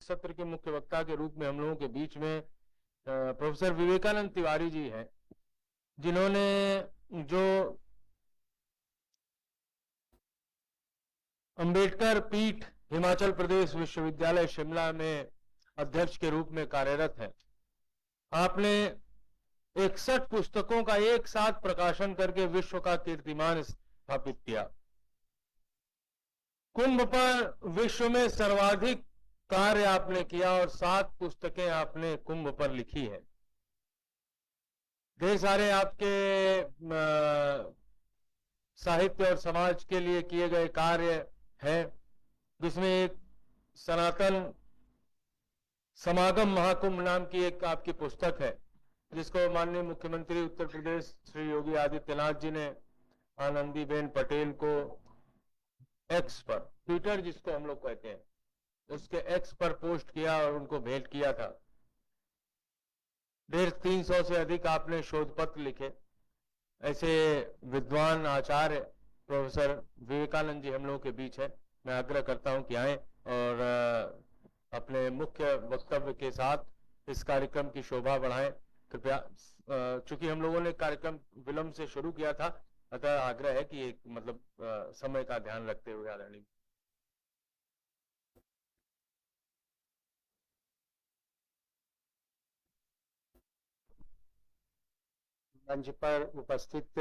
सत्र के मुख्य वक्ता के रूप में हम लोगों के बीच में प्रोफेसर विवेकानंद तिवारी जी हैं, जिन्होंने जो अंबेडकर पीठ हिमाचल प्रदेश विश्वविद्यालय शिमला में अध्यक्ष के रूप में कार्यरत हैं। आपने 61 पुस्तकों का एक साथ प्रकाशन करके विश्व का कीर्तिमान स्थापित किया। कुंभ पर विश्व में सर्वाधिक कार्य आपने किया और 7 पुस्तकें आपने कुंभ पर लिखी है। ढेर सारे आपके साहित्य और समाज के लिए किए गए कार्य हैं, जिसमें एक सनातन समागम महाकुंभ नाम की एक आपकी पुस्तक है, जिसको माननीय मुख्यमंत्री उत्तर प्रदेश श्री योगी आदित्यनाथ जी ने आनंदीबेन पटेल को एक्स पर, ट्विटर जिसको हम लोग कहते हैं, उसके एक्स पर पोस्ट किया और उनको भेंट किया था। 350 से अधिक आपने शोध पत्र लिखे। ऐसे विद्वान आचार्य प्रोफेसर विवेकानंद जी हम लोगों के बीच है। मैं आग्रह करता हूं कि आए और अपने मुख्य वक्तव्य के साथ इस कार्यक्रम की शोभा बढ़ाएं। कृपया, चूंकि हम लोगों ने कार्यक्रम विलंब से शुरू किया था, अतः आग्रह है कि एक समय का ध्यान रखते हुए आदरणीय मंच पर उपस्थित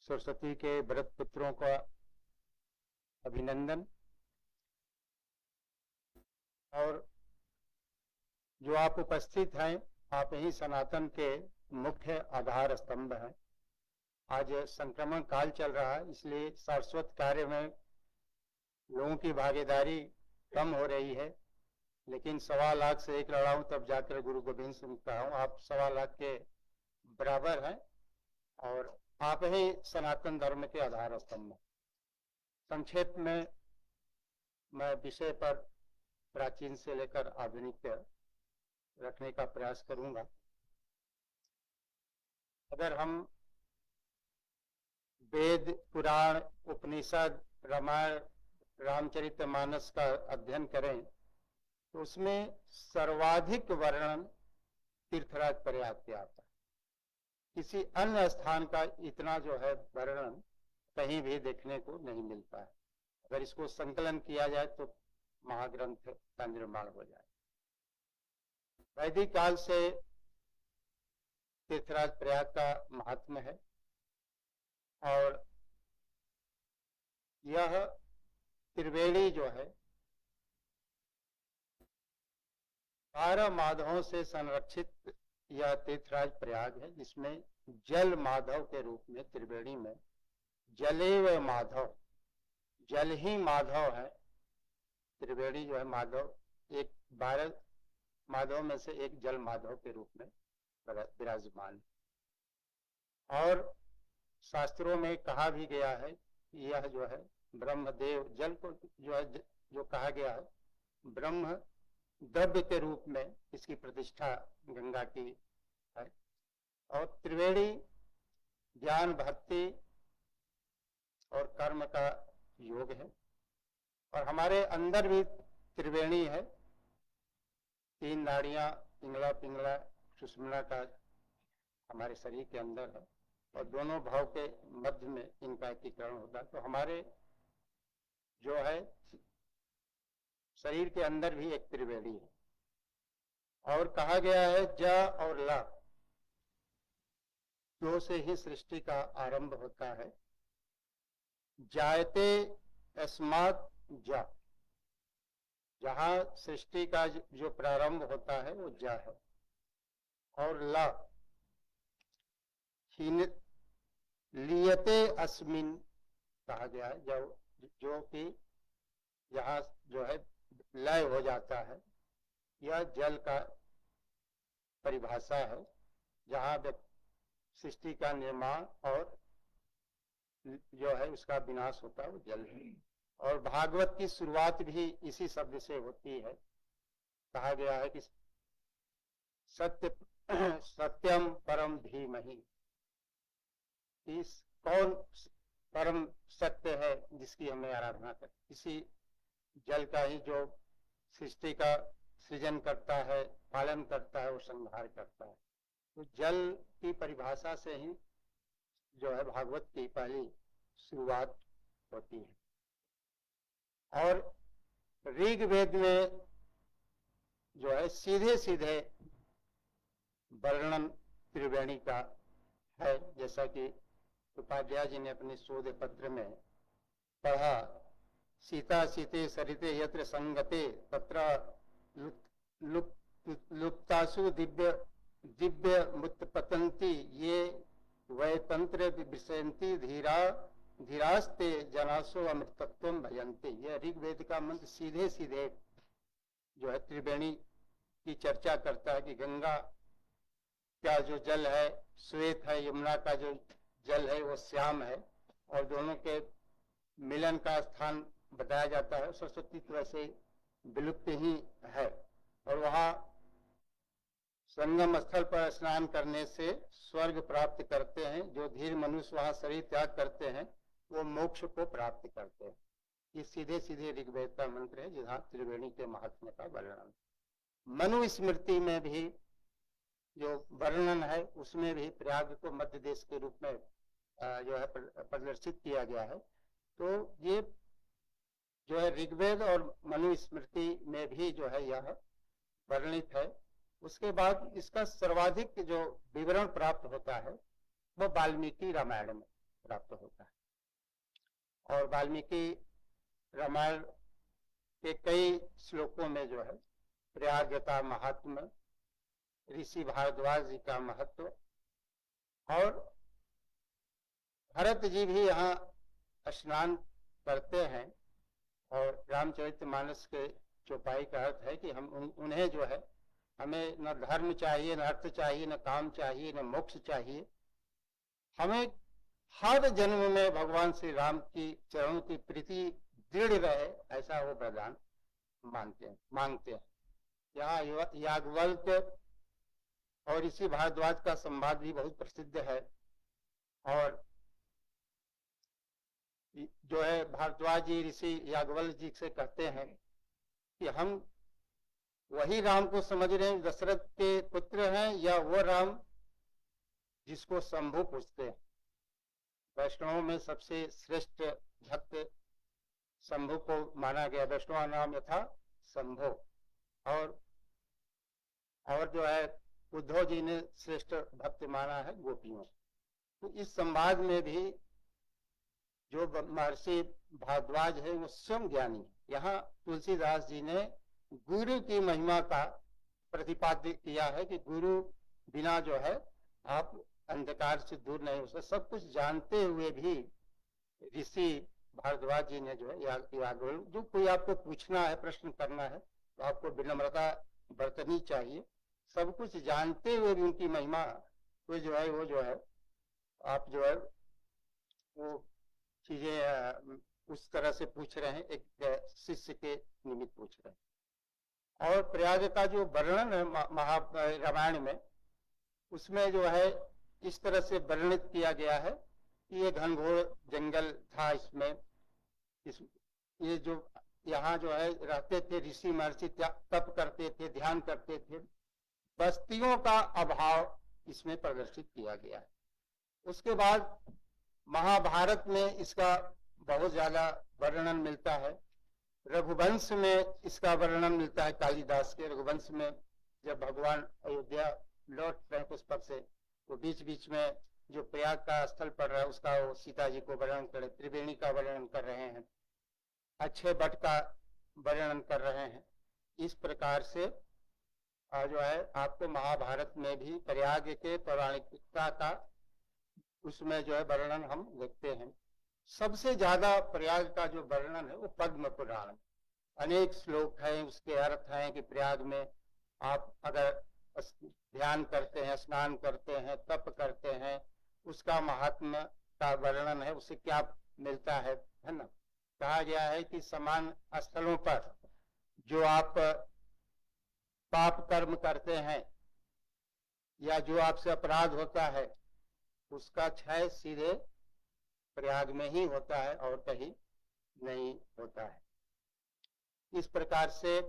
सरस्वती के व्रत पुत्रों का अभिनंदन। और जो आप उपस्थित हैं, आप ही सनातन के मुख्य आधार स्तंभ हैं। आज संक्रमण काल चल रहा है, इसलिए शाश्वत कार्य में लोगों की भागीदारी कम हो रही है, लेकिन 1.25 लाख से एक लड़ाऊं तब जाकर गुरु गोविंद सिंह कहा हूं। आप 1.25 लाख के बराबर हैं और आप ही सनातन धर्म के आधार स्तंभ। संक्षेप में मैं विषय पर प्राचीन से लेकर आधुनिक रखने का प्रयास करूंगा। अगर हम वेद, पुराण, उपनिषद, रामायण, रामचरितमानस का अध्ययन करें तो उसमें सर्वाधिक वर्णन तीर्थराज प्रयाग के आता है। किसी अन्य स्थान का इतना जो है वर्णन कहीं भी देखने को नहीं मिलता है। अगर इसको संकलन किया जाए तो महाग्रंथ का निर्माण हो जाए। वैदिक काल से तीर्थराज प्रयाग का महात्म्य है और यह त्रिवेणी जो है 12 माधवों से संरक्षित यह तीर्थराज प्रयाग है, जिसमें जल माधव के रूप में त्रिवेणी में जलेव माधव, जल ही माधव है। त्रिवेणी जो है माधव, एक 12 माधव में से एक जल माधव के रूप में विराजमान। और शास्त्रों में कहा भी गया है कि यह जो है ब्रह्मदेव, जल को जो है जो कहा गया है ब्रह्म द्रव्य के रूप में इसकी प्रतिष्ठा गंगा की है। और त्रिवेणी ज्ञान, भक्ति और कर्म का योग है। और हमारे अंदर भी त्रिवेणी है, 3 नाड़ियां, पिंगला पिंगला सुषुम्ना का हमारे शरीर के अंदर है और दोनों भाव के मध्य में इनका एकीकरण होता है। तो हमारे जो है शरीर के अंदर भी एक त्रिवेणी है। और कहा गया है ज और ल, दो से ही सृष्टि का आरंभ होता है। जायते अस्मात् ज, जहां सृष्टि का जो प्रारंभ होता है वो ज है। और ल, लियते अस्मिन कहा गया है, जो कि यहाँ जो है लय हो जाता है। यह जल का परिभाषा है, जहाँ सृष्टि का निर्माण और जो है उसका विनाश होता है वो जल है। और भागवत की शुरुआत भी इसी शब्द से होती है। कहा गया है कि सत्यम परम धीमहि, इस कौन परम सत्य है जिसकी हमें आराधना करें। इसी जल का ही जो सृष्टि का सृजन करता है, पालन करता है और संहार करता है। तो जल की परिभाषा से ही जो है भागवत की पहली शुरुआत होती है। और ऋग्वेद में जो है सीधे सीधे वर्णन त्रिवेणी का है, जैसा कि उपाध्याय जी ने अपने शोध पत्र में पढ़ा। सीता सीते सरिते यत्र संगते तत्र लुप्तासु दिव्य दिव्य मुत्पतंती ये वैतंत्र विसंति धीरा धीरास्ते जनासो अमृतत्व भजन्ते। यह ऋग्वेद का मंत्र सीधे सीधे जो है त्रिवेणी की चर्चा करता है कि गंगा का जो जल है श्वेत है, यमुना का जो जल है वो श्याम है, और दोनों के मिलन का स्थान बताया जाता है। सरस्वती तो वैसे विलुप्त ही है, और वहाँ संगम स्थल पर स्नान करने से स्वर्ग प्राप्त करते हैं। जो धीर मनुष्य वहाँ शरीर त्याग करते हैं वो मोक्ष को प्राप्त करते हैं। ये सीधे सीधे ऋग्वेद का मंत्र है जहाँ त्रिवेणी के महात्म्य का वर्णन। मनुस्मृति में भी जो वर्णन है उसमें भी प्रयाग को मध्य देश के रूप में जो है प्रदर्शित किया गया है। तो ये जो है ऋग्वेद और मनुस्मृति में भी जो है यह वर्णित है। उसके बाद इसका सर्वाधिक जो विवरण प्राप्त होता है वो वाल्मीकि रामायण में प्राप्त होता है। और वाल्मीकि रामायण के कई श्लोकों में जो है प्रयाग का महात्म्य, ऋषि भारद्वाज जी का महत्व, और भरत जी भी यहाँ स्नान करते हैं। और रामचरितमानस के चौपाई का अर्थ है कि हम उन्हें जो है हमें न धर्म चाहिए, न अर्थ चाहिए, न काम चाहिए, न मोक्ष चाहिए। हमें हर जन्म में भगवान श्री राम की चरणों की प्रीति दृढ़ रहे, ऐसा वो वरदान मांगते हैं। यहाँ याज्ञवल्क और ऋषि भारद्वाज का संवाद भी बहुत प्रसिद्ध है। और जो है भारद्वाज जी ऋषि याज्ञवल्क जी से कहते हैं कि हम वही राम को समझ रहे हैं दशरथ के पुत्र हैं, या वो राम जिसको शंभु पूछते हैं। वैष्णवों में सबसे श्रेष्ठ भक्त शंभु को माना गया। वैष्णव नाम यथा शंभु। और जो है उद्धव जी ने श्रेष्ठ भक्त माना है गोपियों। तो इस संवाद में भी जो महर्षि भारद्वाज है वो स्वयं ज्ञानी है। यहाँ तुलसीदास जी ने गुरु की महिमा का प्रतिपाद्य किया है कि गुरु बिना जो है आप अंधकार से दूर नहीं हो सकते। सब कुछ जानते हुए भी ऋषि भारद्वाज जी ने जो है जो कोई आपको पूछना है, प्रश्न करना है, तो आपको विनम्रता बरतनी चाहिए। सब कुछ जानते हुए भी उनकी महिमा को जो है वो जो है आप जो है वो चीजें उस तरह से पूछ रहे हैं, एक शिष्य के निमित्त पूछ रहे हैं। और प्रयाग का जो वर्णन है रामायण में, उसमें जो है इस तरह से वर्णित किया गया है कि ये घनघोर जंगल था। इसमें ये जो यहाँ जो है रहते थे ऋषि महर्षि, तप करते थे, ध्यान करते थे। बस्तियों का अभाव इसमें प्रदर्शित किया गया है। उसके बाद महाभारत में इसका बहुत ज्यादा वर्णन मिलता है। रघुवंश में इसका वर्णन मिलता है कालिदास के। रघुवंश में जब भगवान अयोध्या लौट रहे पुष्पक से, तो बीच बीच में जो प्रयाग का स्थल पड़ रहा है उसका वो सीता जी को वर्णन कर, त्रिवेणी का वर्णन कर रहे हैं, अच्छे बट का वर्णन कर रहे हैं। इस प्रकार से जो है आपको महाभारत में भी प्रयाग के पौराणिकता का उसमें जो है वर्णन हम देखते हैं। सबसे ज्यादा प्रयाग का जो वर्णन है वो पद्म पुराण। अनेक श्लोक हैं, उसके अर्थ हैं कि प्रयाग में आप अगर ध्यान करते हैं, स्नान करते हैं, तप करते हैं, उसका महात्म्य का वर्णन है, उससे क्या मिलता है ना। कहा गया है कि समान स्थलों पर जो आप पाप कर्म करते हैं या जो आपसे अपराध होता है उसका क्षय सीधे प्रयाग में ही होता है और कहीं नहीं होता है। इस प्रकार से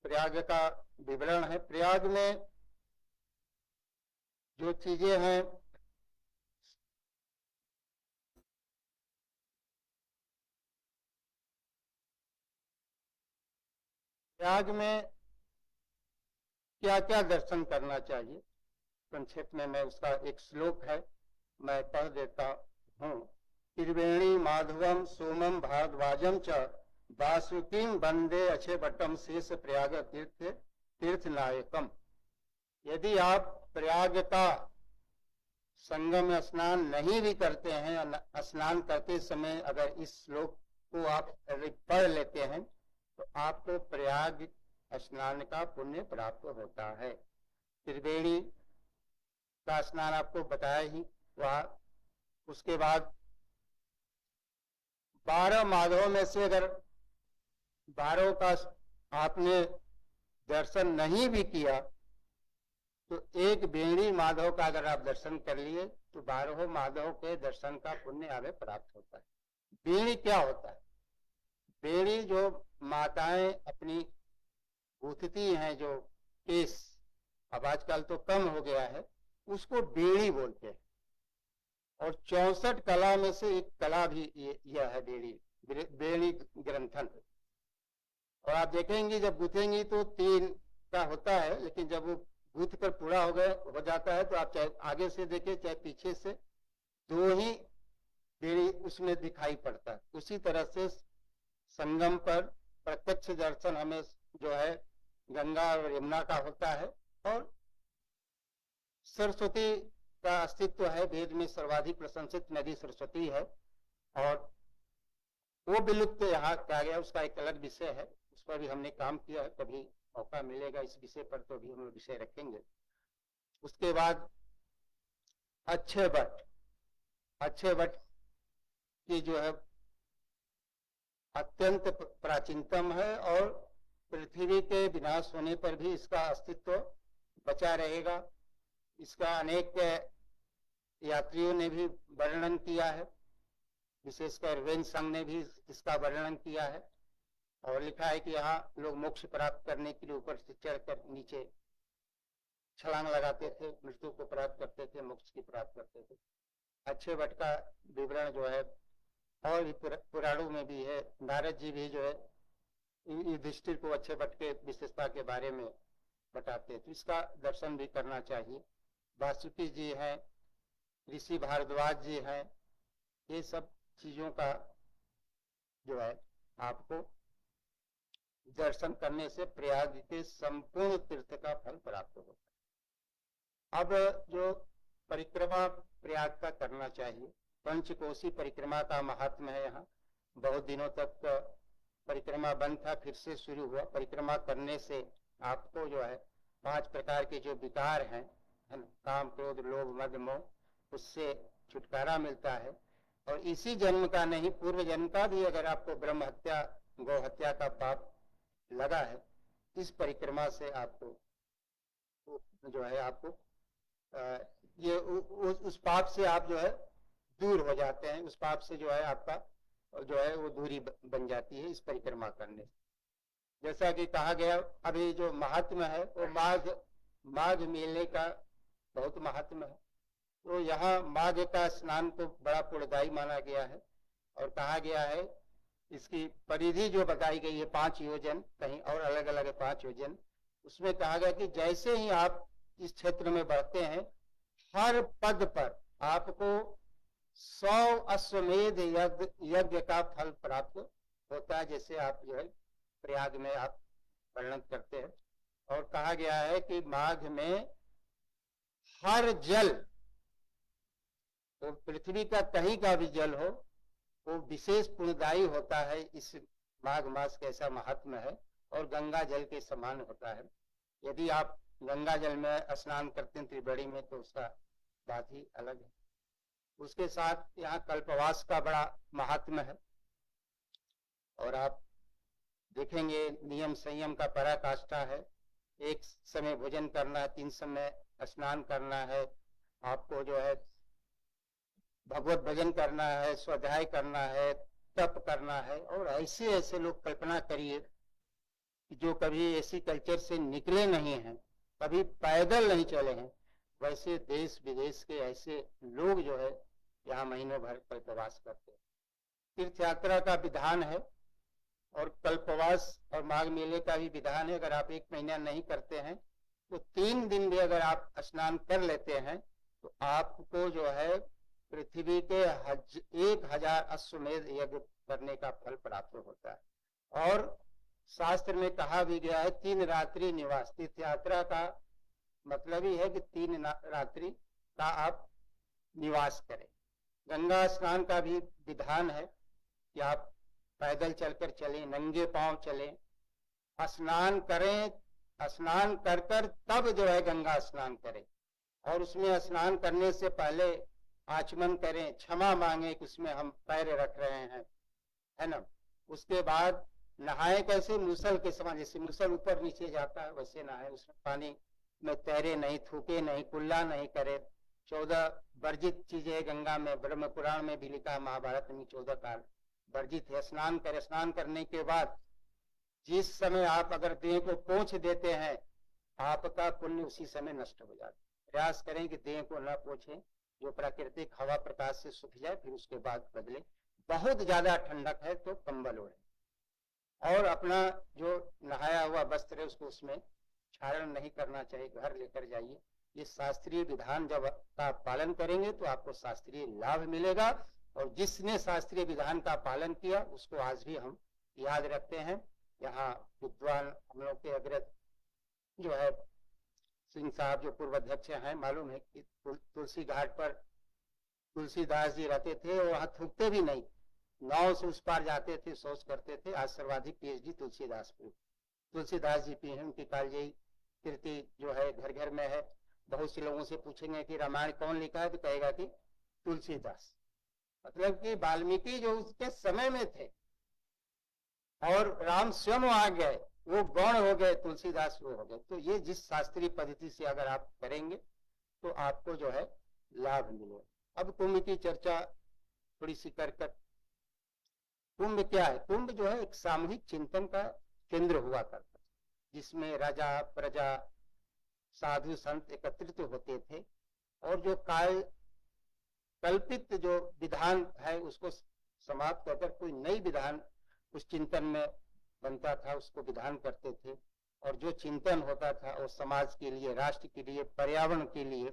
प्रयाग का विवरण है। प्रयाग में जो चीजें हैं, प्रयाग में क्या क्या दर्शन करना चाहिए, संक्षेप में मैं उसका एक श्लोक है मैं पढ़ देता हूँ। त्रिवेणी माधवम सोमम भारद्वाजम च वासुकीम वंदे अक्षय बट्टम शेष प्रयाग तीर्थ नायकम। यदि आप प्रयाग का संगम स्नान नहीं भी करते हैं, स्नान करते समय अगर इस श्लोक को आप पढ़ लेते हैं तो आपको प्रयाग स्नान का पुण्य प्राप्त होता है। त्रिवेणी का स्नान आपको बताया ही, वह उसके बाद 12 माधवों में से अगर 12 का आपने दर्शन नहीं भी किया तो एक बेणी माधव का अगर आप दर्शन कर लिए तो 12 माधव के दर्शन का पुण्य हमें प्राप्त होता है। बेणी क्या होता है? बेणी जो माताएं अपनी गूंथती हैं, जो केस, अब आजकल तो कम हो गया है, उसको बेणी बोलते हैं। और 64 कला में से एक कला भी यह है बेणी ग्रंथन। और आप देखेंगे जब गूंथेंगी तो 3 का होता है, लेकिन जब वो गूंथ कर पूरा हो जाता है तो आप चाहे आगे से देखें चाहे पीछे से, 2 ही बेड़ी उसमें दिखाई पड़ता है। उसी तरह से संगम पर प्रत्यक्ष दर्शन हमें जो है गंगा और यमुना का होता है। और सरस्वती का अस्तित्व है, वेद में सर्वाधिक प्रशंसित नदी सरस्वती है और वो विलुप्त यहाँ कहा गया, उसका एक अलग विषय है, उस पर भी हमने काम किया है। कभी मौका मिलेगा इस विषय पर तो भी हम विषय रखेंगे। उसके बाद अक्षय वट की जो है अत्यंत प्राचीनतम है और पृथ्वी के विनाश होने पर भी इसका अस्तित्व बचा रहेगा। इसका अनेक यात्रियों ने भी वर्णन किया है, विशेषकर वेन संघ ने भी इसका वर्णन किया है और लिखा है कि यहाँ लोग मोक्ष प्राप्त करने के लिए ऊपर से चढ़कर नीचे छलांग लगाते थे, मृत्यु को प्राप्त करते थे, मोक्ष की प्राप्त करते थे। अक्षय वट का विवरण जो है और भी पुराणों में भी है। नारद जी भी जो है युधिष्ठिर को अक्षय वट के विशेषता के बारे में बताते हैं, तो इसका दर्शन भी करना चाहिए। वासुकी जी हैं, ऋषि भारद्वाज जी हैं, ये सब चीजों का जो है आपको दर्शन करने से प्रयाग के संपूर्ण तीर्थ का फल प्राप्त होता है। अब जो परिक्रमा प्रयाग का करना चाहिए, पंचकोशी परिक्रमा का महात्म है। यहाँ बहुत दिनों तक परिक्रमा बंद था, फिर से शुरू हुआ। परिक्रमा करने से आपको जो है 5 प्रकार के जो विकार हैं, काम क्रोध लोभ मद मोह, उससे छुटकारा मिलता है। और इसी जन्म का नहीं, पूर्व जन्म का भी अगर आपको ब्रह्म हत्या गौ हत्या का पाप लगा है, इस परिक्रमा से आपको जो है आपको ये उस पाप से आप जो है दूर हो जाते हैं। उस पाप से जो है आपका जो है वो दूरी बन जाती है इस परिक्रमा करने से। जैसा कि कहा गया, अभी जो महात्मा है वो माघ मेले का बहुत महात्मा है। तो यहाँ माघ का स्नान को बड़ा पुण्यदायी माना गया है और कहा गया है इसकी परिधि जो बताई गई है 5 योजन, कहीं और अलग अलग 5 योजन। उसमें कहा गया कि जैसे ही आप इस क्षेत्र में बढ़ते हैं, हर पद पर आपको 100 अश्वमेध यज्ञ का फल प्राप्त होता है, जैसे आप जो है प्रयाग में आप वर्णन करते हैं। और कहा गया है कि माघ में हर जल, तो पृथ्वी का कहीं का भी जल हो, वो विशेष पुण्यदायी होता है। इस माघ मास का ऐसा महात्मा है और गंगा जल के समान होता है। यदि आप गंगा जल में स्नान करते हैं त्रिवेणी में तो उसका बात ही अलग है। उसके साथ यहाँ कल्पवास का बड़ा महात्मा है और आप देखेंगे नियम संयम का पराकाष्ठा है। 1 समय भोजन करना है, 3 समय स्नान करना है, आपको जो है भगवत भजन करना है, स्वाध्याय करना है, तप करना है। और ऐसे ऐसे लोग कल्पना करिए जो कभी ऐसी कल्चर से निकले नहीं हैं, कभी पैदल नहीं चले हैं, वैसे देश विदेश के ऐसे लोग जो है यहाँ महीनों भर कल्पवास करते हैं। तीर्थ यात्रा का विधान है और कल्पवास और माघ मेले का भी विधान है। अगर आप 1 महीना नहीं करते हैं तो 3 दिन भी अगर आप स्नान कर लेते हैं तो आपको जो है पृथ्वी के 1000 अश्वमेध यज्ञ करने का फल प्राप्त होता है। और शास्त्र में कहा भी गया है 3 रात्रि निवास। तीर्थ यात्रा का मतलब ही है कि 3 रात्रि का आप निवास करें। गंगा स्नान का भी विधान है कि आप पैदल चलकर चलें, नंगे पांव चलें, स्नान करें, स्नान कर कर तब जो है गंगा स्नान करें। और उसमें स्नान करने से पहले आचमन करें, क्षमा मांगे कि उसमें हम पैर रख रहे हैं, है ना। उसके बाद नहाए कैसे, मूसल के समान, जैसे मूसल ऊपर नीचे जाता है वैसे नहाए। उसमें पानी में तैरे नहीं, थूके नहीं, कुल्ला नहीं करे। 14 वर्जित चीजें गंगा में, ब्रह्म पुराण में भी लिखा है, महाभारत में 14 काल वर्जित है। स्नान करें। स्नान करने के बाद जिस समय आप अगर देह को पोंछ देते हैं, आपका पुण्य उसी समय नष्ट हो जाता है। प्रयास करें कि देह को न पोंछें, जो प्राकृतिक हवा प्रकाश से सूख जाए, फिर उसके बाद बदले। बहुत ज्यादा ठंडक है तो कंबल ओढ़े। और अपना जो नहाया हुआ वस्त्र है उसको उसमें क्षारण नहीं करना चाहिए, घर लेकर जाइए। ये शास्त्रीय विधान जब आप पालन करेंगे तो आपको शास्त्रीय लाभ मिलेगा। और जिसने शास्त्रीय विधान का पालन किया उसको आज भी हम याद रखते हैं। यहाँ विद्वान हम लोग के अग्रज जो है सिंह साहब, जो पूर्व अध्यक्ष हैं, मालूम है कि तुलसी घाट पर तुलसीदास जी रहते थे और वहां थूकते भी नहीं, नाव से उस पार जाते थे, शौच करते थे। आज सर्वाधिक पीएचडी तुलसीदास जी की है। उनकी कालजयी कीर्ति जो है घर घर में है। बहुत से लोगों से पूछेंगे कि रामायण कौन लिखा है तो कहेगा कि तुलसीदास। मतलब कि वाल्मीकि जो उसके समय में थे और राम स्वयं आ गए, वो गौण हो गए, तुलसीदास वो हो गए। तो ये जिस शास्त्रीय पद्धति से अगर आप करेंगे तो आपको जो है लाभ मिलेगा। अब कुंभ की चर्चा थोड़ी सी कर। कुंभ क्या है? कुंभ जो है एक सामूहिक चिंतन का केंद्र हुआ करता, जिसमें राजा प्रजा साधु संत एकत्रित होते थे और जो कल्पित जो विधान है उसको समाप्त कर कोई नई विधान उस चिंतन में बनता था, उसको विधान करते थे। और जो चिंतन होता था वो समाज के लिए, राष्ट्र के लिए, पर्यावरण के लिए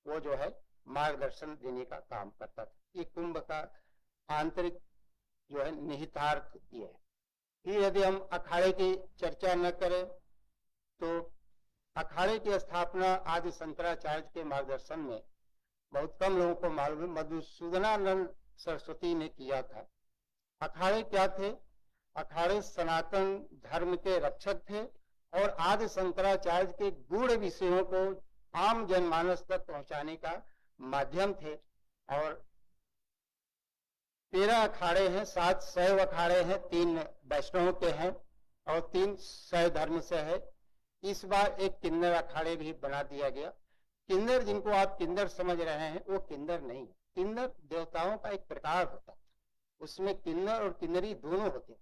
वो जो है मार्गदर्शन देने का काम करता था। ये कुंभ का आंतरिक जो है निहितार्थ ये है। फिर यदि हम अखाड़े की चर्चा न करें तो अखाड़े की स्थापना आदि शंकराचार्य के मार्गदर्शन में बहुत कम लोगों को मालूम है, मधुसूदनानंद सरस्वती ने किया था। अखाड़े क्या थे? अखाड़े सनातन धर्म के रक्षक थे और आदि शंकराचार्य के गूढ़ विषयों को आम जनमानस तक पहुंचाने का माध्यम थे। और 13 अखाड़े हैं, 7 शैव अखाड़े हैं, 3 वैष्णव के हैं और 3 शैव धर्म से है। इस बार एक किन्नर अखाड़े भी बना दिया गया। किन्नर जिनको आप किन्नर समझ रहे हैं वो किन्नर नहीं है। किन्नर देवताओं का एक प्रकार होता है, उसमें किन्नर और किन्नरी दोनों होते हैं।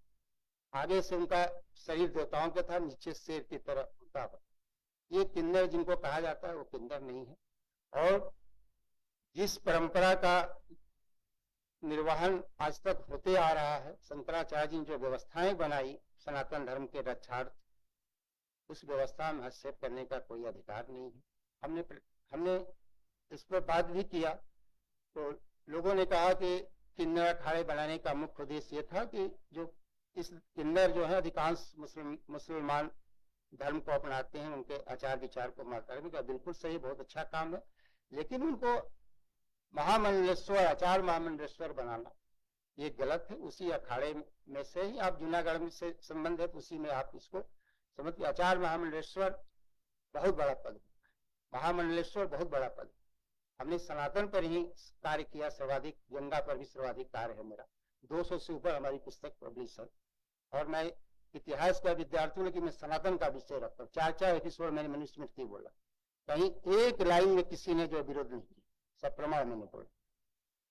आगे से उनका शरीर देवताओं का था, नीचे शेर की तरह उनका होता। ये किन्नर जिनको कहा जाता है वो किन्नर नहीं है। और जिस परंपरा का निर्वहन आज तक होते आ रहा है, शंकराचार्य जी ने जो व्यवस्थाएं बनाई सनातन धर्म के रक्षार्थ, उस व्यवस्था में हस्तक्षेप करने का कोई अधिकार नहीं है। हमने इस पर बात भी किया तो लोगों ने कहा कि किन्नर अखाड़े बनाने का मुख्य उद्देश्य ये था कि जो इस किन्नर जो है अधिकांश मुसलमान धर्म को अपनाते हैं, उनके आचार विचार को मारने का बिल्कुल सही, बहुत अच्छा काम है। लेकिन उनको महामंडलेश्वर, आचार महामंडलेश्वर बनाना ये गलत है। उसी अखाड़े में से ही आप जूनागढ़ में से संबंध है तो उसी में आप इसको समझिए। आचार महामंडलेश्वर बहुत बड़ा पद, महामंडलेश्वर बहुत बड़ा पद। हमने सनातन पर ही कार्य किया सर्वाधिक, गंगा पर भी सर्वाधिक कार्य है मेरा। 200 से ऊपर हमारी पुस्तक पब्लिश है। और मैं इतिहास का विद्यार्थी हूँ लेकिन मैं सनातन का विषय रखता हूँ। 4 एपिसोड मैंने मनुस्मृति बोला, कहीं एक लाइन में किसी ने जो विरोध नहीं किया, सब प्रमाण मैंने बोला।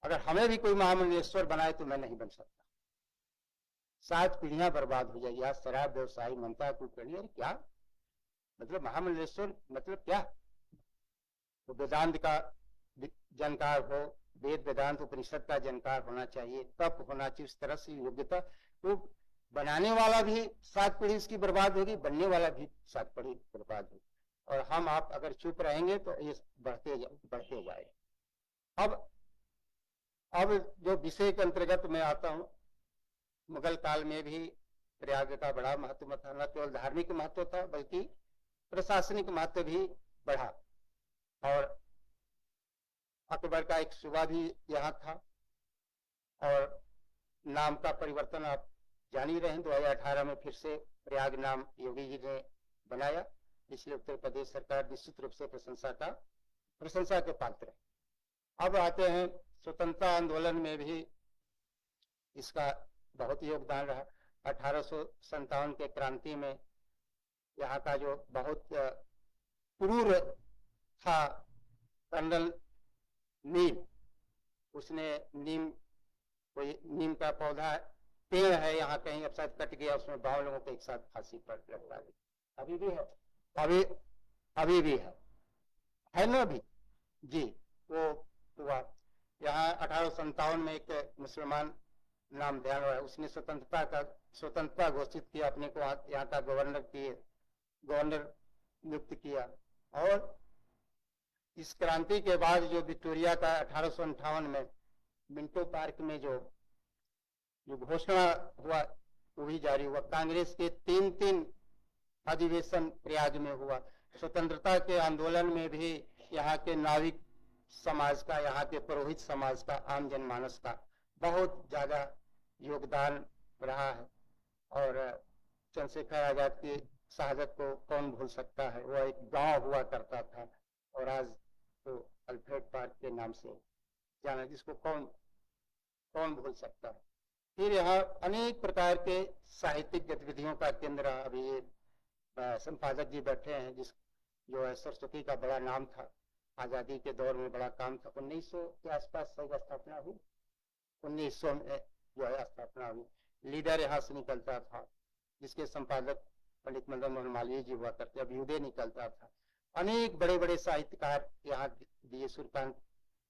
अगर हमें भी कोई महामंडलेश्वर बनाए तो मैं नहीं बन सकता। 7 पीढ़ियां बर्बाद हो जाएगी। आज शराब व्यवसायी मनता कुलकर्णी, अरे क्या मतलब महामंडलेश्वर मतलब क्या? तो वेदांत का जानकार हो, वेद वेदांत उपनिषद का जानकार होना चाहिए, तप होना चाहिए, उस तरह से योग्यता। तो बनाने वाला भी 7 पीढ़ी इसकी बर्बाद होगी, बनने वाला भी 7 पीढ़ी बर्बाद होगी। और हम आप अगर चुप रहेंगे तो ये बढ़ते जाए। अब जो विषय के अंतर्गत मैं आता हूँ, मुगल काल में भी प्रयाग का बड़ा महत्व था। न केवल धार्मिक महत्व था बल्कि प्रशासनिक महत्व भी बढ़ा। और अकबर का एक सूबा भी यहाँ था। और नाम का परिवर्तन आप जान ही रहे हैं, 2018 में फिर से प्रयाग नाम योगी जी ने बनाया। इसलिए उत्तर प्रदेश सरकार निश्चित रूप से प्रशंसा के पात्र है। अब आते हैं स्वतंत्रता आंदोलन में भी इसका बहुत योगदान रहा। 1857 के क्रांति में यहाँ का जो बहुत क्रूर था कर्नल नीम, उसने नीम का पौधा पेड़ है यहाँ कहीं, अब शायद कट गया, उसमें 52 लोगों को एक साथ फांसी पर लटका दी। अभी भी है, अभी भी है ना अभी जी। वो हुआ यहाँ 1857 में एक मुसलमान नाम ध्यान हुआ, उसने स्वतंत्रता घोषित किया, अपने को यहाँ का गवर्नर नियुक्त किया। और इस क्रांति के बाद जो विक्टोरिया का 1858 में मिंटो पार्क में जो घोषणा हुआ वो भी जारी हुआ। कांग्रेस के 3 अधिवेशन प्रयाग में हुआ। स्वतंत्रता के आंदोलन में भी यहाँ के नाविक समाज का, यहाँ के पुरोहित समाज का, आम जनमानस का बहुत ज्यादा योगदान रहा है। और चंद्रशेखर आजाद की शहादत को कौन भूल सकता है? वह एक गांव हुआ करता था और आज तो अल्फ्रेड पार्क के नाम से जाना, जिसको कौन भूल सकता है। फिर यहाँ अनेक प्रकार के साहित्यिक गतिविधियों का केंद्र। अभी ये संपादक जी बैठे हैं, जो है सरस्वती का बड़ा नाम था, आजादी के दौर में बड़ा काम था। 1900 के आसपास सही स्थापना हुई, 1900 में जो है स्थापना हुई। लीडर यहाँ से निकलता था, जिसके संपादक पंडित मदन मोहन मालवीय जी हुआ करते। अभ्युदय निकलता था। अनेक बड़े बड़े साहित्यकार यहाँ दिए, सूर्यकांत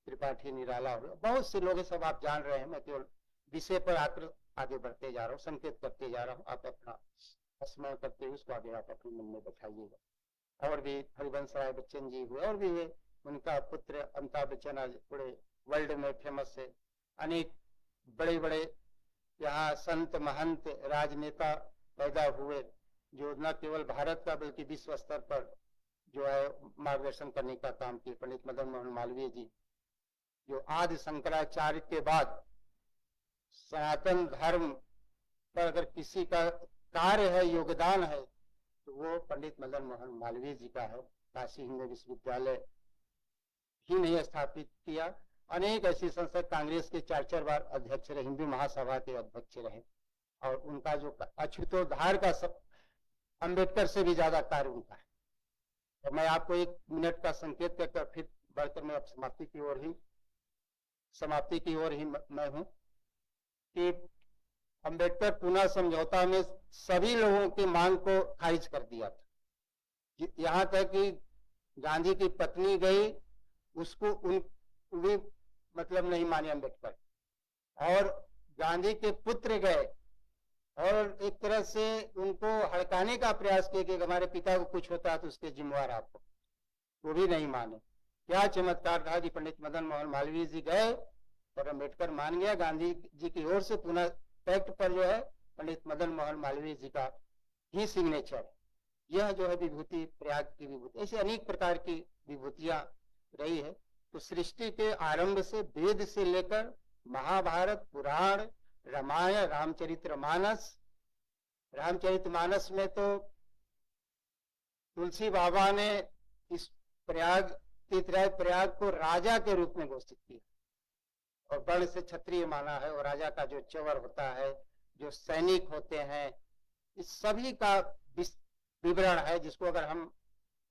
त्रिपाठी, निराला, बहुत से लोग, सब आप जान रहे हैं। मैं केवल विषय पर आकर आगे बढ़ते जा रहा हूँ, संकेत करते जा रहा हूँ। आप अपना स्मरण करते हुए उसको आगे आप अपने मन में बैठाइएगा। और भी हरिवंश राय बच्चन जी हुए, और भी हुए। उनका पुत्र अमिताभ बच्चन आज पूरे वर्ल्ड में फेमस है। अनेक बड़े बड़े यहाँ संत महंत राजनेता पैदा हुए, जो न केवल भारत का बल्कि विश्व स्तर पर जो है मार्गदर्शन करने का काम किए। पंडित मदन मोहन मालवीय जी, जो आदि शंकराचार्य के बाद सनातन धर्म पर अगर किसी का कार्य है, योगदान है, तो वो पंडित मदन मोहन मालवीय जी का है। काशी हिंदू विश्वविद्यालय ही नहीं स्थापित किया, अनेक ऐसी संस्था, कांग्रेस के 4 बार अध्यक्ष रहे, हिंदू महासभा के अध्यक्ष रहे। और उनका जो अछूतोद्धार का अम्बेडकर से भी ज्यादा कार्य उनका है। तो मैं आपको 1 मिनट का संकेत करकर फिर बढ़कर मैं अब समाप्ति की ओर ही मैं हूं कि अम्बेडकर पुनः समझौता में सभी लोगों की मांग को खारिज कर दिया था। यहाँ तक कि गांधी की पत्नी गई, उसको भी मतलब नहीं माने अम्बेडकर, और गांधी के पुत्र गए और एक तरह से उनको हड़काने का प्रयास किया कि हमारे पिता को कुछ होता है तो उसके जिम्मेवार आपको, वो भी नहीं माने। क्या चमत्कार था कि पंडित मदन मोहन मालवीय जी गए और अम्बेडकर मान गया। गांधी जी की ओर से पुनः पैक्ट पर जो है पंडित मदन मोहन मालवीय जी का ही सिग्नेचर। यह जो है विभूति, प्रयाग की विभूति। ऐसे अनेक प्रकार की विभूतियां रही है। तो सृष्टि के आरंभ से, वेद से लेकर महाभारत, पुराण, रामायण, रामचरितमानस में तो तुलसी बाबा ने इस तीर्थराज प्रयाग को राजा के रूप में घोषित किया और वर्ण से क्षत्रिय माना है। और राजा का जो चवर होता है, जो सैनिक होते हैं, इस सभी का विवरण है, जिसको अगर हम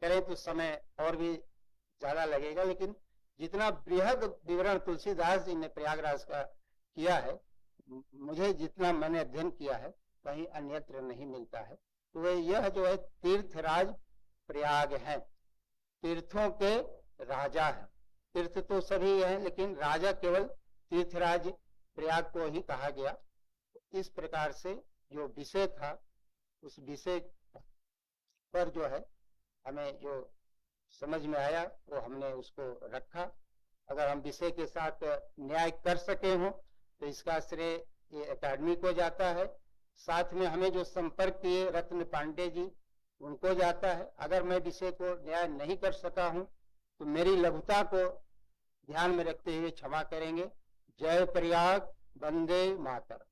करें तो समय और भी ज्यादा लगेगा। लेकिन जितना बृहद विवरण तुलसीदास जी ने प्रयागराज का किया है, मुझे जितना मैंने अध्ययन किया है कहीं अन्यत्र नहीं मिलता है। तो वे यह जो है तीर्थराज प्रयाग है, तीर्थों के राजा है। तीर्थ तो सभी हैं लेकिन राजा केवल तीर्थराज प्रयाग को ही कहा गया। इस प्रकार से जो विषय था उस विषय पर जो है हमें जो समझ में आया वो हमने उसको रखा। अगर हम विषय के साथ न्याय कर सके हों तो इसका श्रेय ये एकेडमी को जाता है। साथ में हमें जो संपर्क किए रत्न पांडे जी उनको जाता है। अगर मैं विषय को न्याय नहीं कर सका हूं तो मेरी लघुता को ध्यान में रखते हुए क्षमा करेंगे। जय प्रयाग, वंदे मातरम।